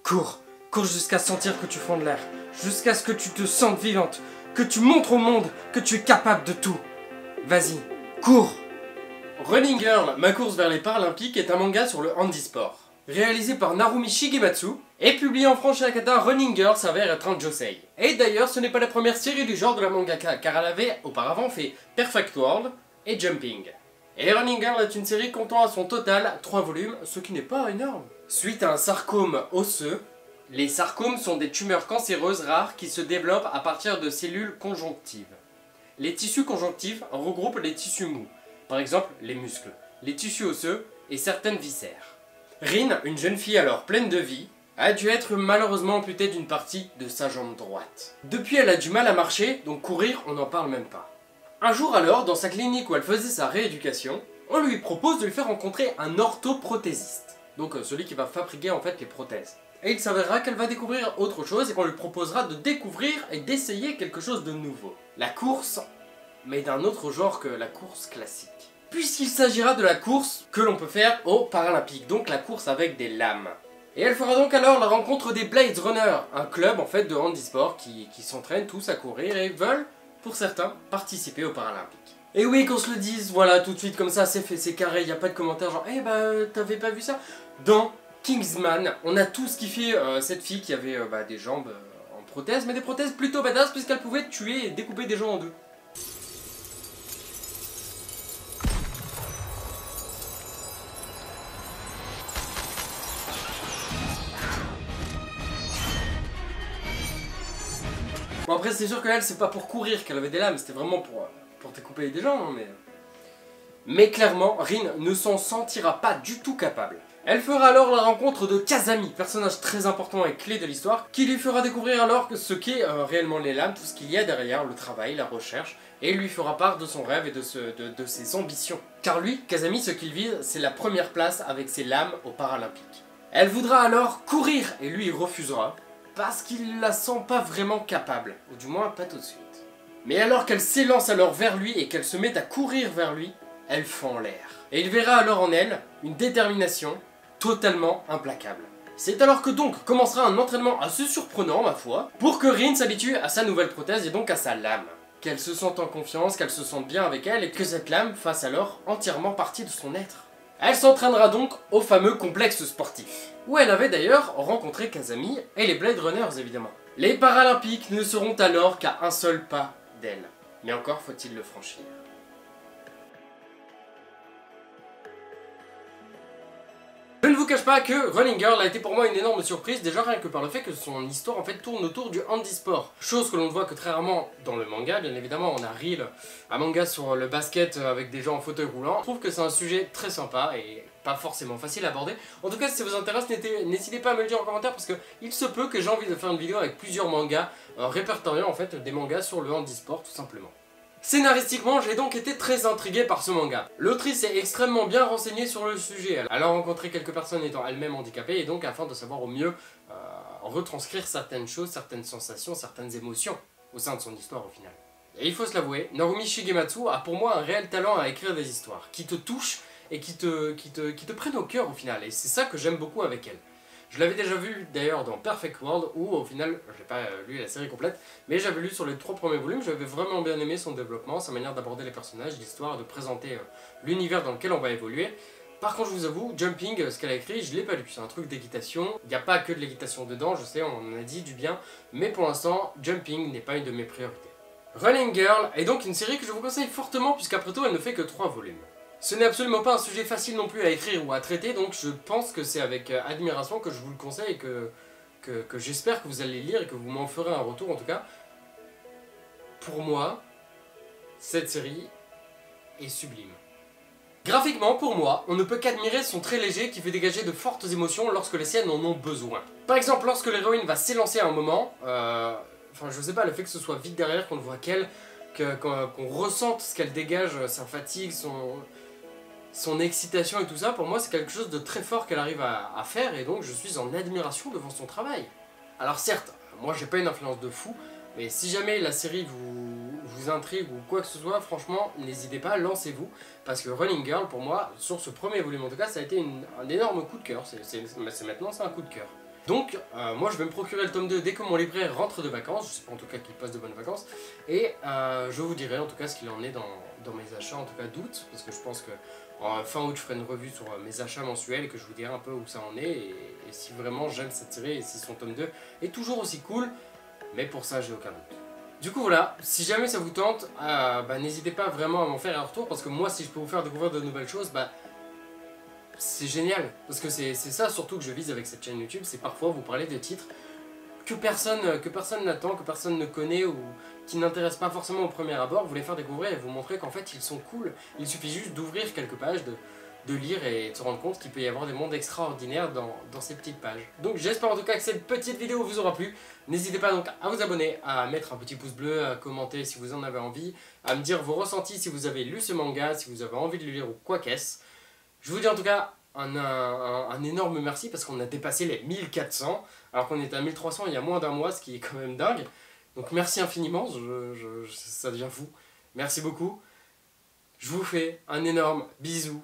Cours, cours jusqu'à sentir que tu fonds de l'air, jusqu'à ce que tu te sentes vivante, que tu montres au monde que tu es capable de tout. Vas-y, cours. Running Girl, ma course vers les Paralympiques est un manga sur le handisport. Réalisé par Narumi Shigematsu et publié en France chez Akata, Running Girl s'avère être un josei. Et d'ailleurs, ce n'est pas la première série du genre de la mangaka, car elle avait auparavant fait Perfect World et Jumping. Et Running Girl est une série comptant à son total 3 volumes, ce qui n'est pas énorme. Suite à un sarcome osseux, les sarcomes sont des tumeurs cancéreuses rares qui se développent à partir de cellules conjonctives. Les tissus conjonctifs regroupent les tissus mous, par exemple les muscles, les tissus osseux et certaines viscères. Rin, une jeune fille alors pleine de vie, a dû être malheureusement amputée d'une partie de sa jambe droite. Depuis, elle a du mal à marcher, donc courir, on n'en parle même pas. Un jour alors, dans sa clinique où elle faisait sa rééducation, on lui propose de lui faire rencontrer un orthoprothésiste. Donc celui qui va fabriquer en fait les prothèses. Et il s'avérera qu'elle va découvrir autre chose et qu'on lui proposera de découvrir et d'essayer quelque chose de nouveau. La course, mais d'un autre genre que la course classique. Puisqu'il s'agira de la course que l'on peut faire aux Paralympiques, donc la course avec des lames. Et elle fera donc alors la rencontre des Blade Runners, un club en fait de handisport qui s'entraînent tous à courir et veulent, pour certains, participer aux Paralympiques. Et oui, qu'on se le dise, voilà, tout de suite comme ça, c'est fait, c'est carré, il n'y a pas de commentaire genre « Eh bah, t'avais pas vu ça ?» Dans Kingsman, on a tous kiffé cette fille qui avait des jambes en prothèse, mais des prothèses plutôt badass puisqu'elle pouvait tuer et découper des gens en deux. Bon après c'est sûr qu'elle c'est pas pour courir qu'elle avait des lames, c'était vraiment pour découper des gens, hein, mais clairement, Rin ne s'en sentira pas du tout capable. Elle fera alors la rencontre de Kazami, personnage très important et clé de l'histoire, qui lui fera découvrir alors ce qu'est réellement les lames, tout ce qu'il y a derrière, le travail, la recherche, et lui fera part de son rêve et de ses ambitions. Car lui, Kazami, ce qu'il vise, c'est la première place avec ses lames aux Paralympiques. Elle voudra alors courir, et lui il refusera, parce qu'il la sent pas vraiment capable, ou du moins pas tout de suite. Mais alors qu'elle s'élance alors vers lui et qu'elle se met à courir vers lui, elle fend l'air. Et il verra alors en elle une détermination totalement implacable. C'est alors que donc commencera un entraînement assez surprenant, ma foi, pour que Rin s'habitue à sa nouvelle prothèse et donc à sa lame. Qu'elle se sente en confiance, qu'elle se sente bien avec elle et que cette lame fasse alors entièrement partie de son être. Elle s'entraînera donc au fameux complexe sportif, où elle avait d'ailleurs rencontré Kazami et les Blade Runners évidemment. Les Paralympiques ne seront alors qu'à un seul pas d'elle. Mais encore faut-il le franchir. Je ne vous cache pas que Running Girl a été pour moi une énorme surprise, déjà rien que par le fait que son histoire en fait tourne autour du handisport. Chose que l'on ne voit que très rarement dans le manga, bien évidemment on a Reel, un manga sur le basket avec des gens en fauteuil roulant. Je trouve que c'est un sujet très sympa et pas forcément facile à aborder. En tout cas si ça vous intéresse, n'hésitez pas à me le dire en commentaire parce qu'il se peut que j'ai envie de faire une vidéo avec plusieurs mangas répertoriant en fait des mangas sur le handisport tout simplement. Scénaristiquement, j'ai donc été très intrigué par ce manga. L'autrice est extrêmement bien renseignée sur le sujet. Elle a rencontré quelques personnes étant elles-mêmes handicapées et donc afin de savoir au mieux retranscrire certaines choses, certaines sensations, certaines émotions au sein de son histoire au final. Et il faut se l'avouer, Narumi Shigematsu a pour moi un réel talent à écrire des histoires qui te touchent et qui te prennent au cœur au final. Et c'est ça que j'aime beaucoup avec elle. Je l'avais déjà vu d'ailleurs dans Perfect World où au final, je n'ai pas lu la série complète, mais j'avais lu sur les 3 premiers volumes, j'avais vraiment bien aimé son développement, sa manière d'aborder les personnages, l'histoire, de présenter l'univers dans lequel on va évoluer. Par contre je vous avoue, Jumping, ce qu'elle a écrit, je l'ai pas lu, c'est un truc d'équitation, il n'y a pas que de l'équitation dedans, je sais, on en a dit du bien, mais pour l'instant, Jumping n'est pas une de mes priorités. Running Girl est donc une série que je vous conseille fortement puisqu'après tout elle ne fait que 3 volumes. Ce n'est absolument pas un sujet facile non plus à écrire ou à traiter, donc je pense que c'est avec admiration que je vous le conseille et que j'espère que vous allez lire et que vous m'en ferez un retour en tout cas. Pour moi, cette série est sublime. Graphiquement, pour moi, on ne peut qu'admirer son trait léger qui fait dégager de fortes émotions lorsque les scènes en ont besoin. Par exemple, lorsque l'héroïne va s'élancer à un moment, enfin je sais pas, le fait que ce soit vite derrière, qu'on ne voit qu'elle, qu'on ressente ce qu'elle dégage, sa fatigue, son excitation et tout ça, pour moi c'est quelque chose de très fort qu'elle arrive à faire et donc je suis en admiration devant son travail. Alors certes, moi j'ai pas une influence de fou, mais si jamais la série vous intrigue ou quoi que ce soit, franchement n'hésitez pas, lancez-vous, parce que Running Girl pour moi, sur ce premier volume en tout cas, ça a été un énorme coup de cœur, maintenant c'est un coup de cœur. Donc moi je vais me procurer le tome 2 dès que mon libraire rentre de vacances, je sais pas en tout cas qu'il passe de bonnes vacances, et je vous dirai en tout cas ce qu'il en est dans mes achats, en tout cas d'août, parce que je pense que fin août je ferai une revue sur mes achats mensuels et que je vous dirai un peu où ça en est, et si vraiment j'aime cette série et si son tome 2 est toujours aussi cool, mais pour ça j'ai aucun doute. Du coup voilà, si jamais ça vous tente, n'hésitez pas vraiment à m'en faire un retour, parce que moi si je peux vous faire découvrir de nouvelles choses, c'est génial, parce que c'est ça surtout que je vise avec cette chaîne YouTube, c'est parfois vous parler de titres que personne n'attend, que personne ne connaît ou qui n'intéressent pas forcément au premier abord, vous les faire découvrir et vous montrer qu'en fait ils sont cool. Il suffit juste d'ouvrir quelques pages, de lire et de se rendre compte qu'il peut y avoir des mondes extraordinaires dans ces petites pages. Donc j'espère en tout cas que cette petite vidéo vous aura plu. N'hésitez pas donc à vous abonner, à mettre un petit pouce bleu, à commenter si vous en avez envie, à me dire vos ressentis si vous avez lu ce manga, si vous avez envie de le lire ou quoi qu'est-ce. Je vous dis en tout cas un énorme merci parce qu'on a dépassé les 1400 alors qu'on était à 1300 il y a moins d'un mois, ce qui est quand même dingue. Donc merci infiniment, ça devient fou. Merci beaucoup. Je vous fais un énorme bisou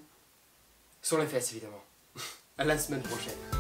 sur les fesses évidemment. À la semaine prochaine.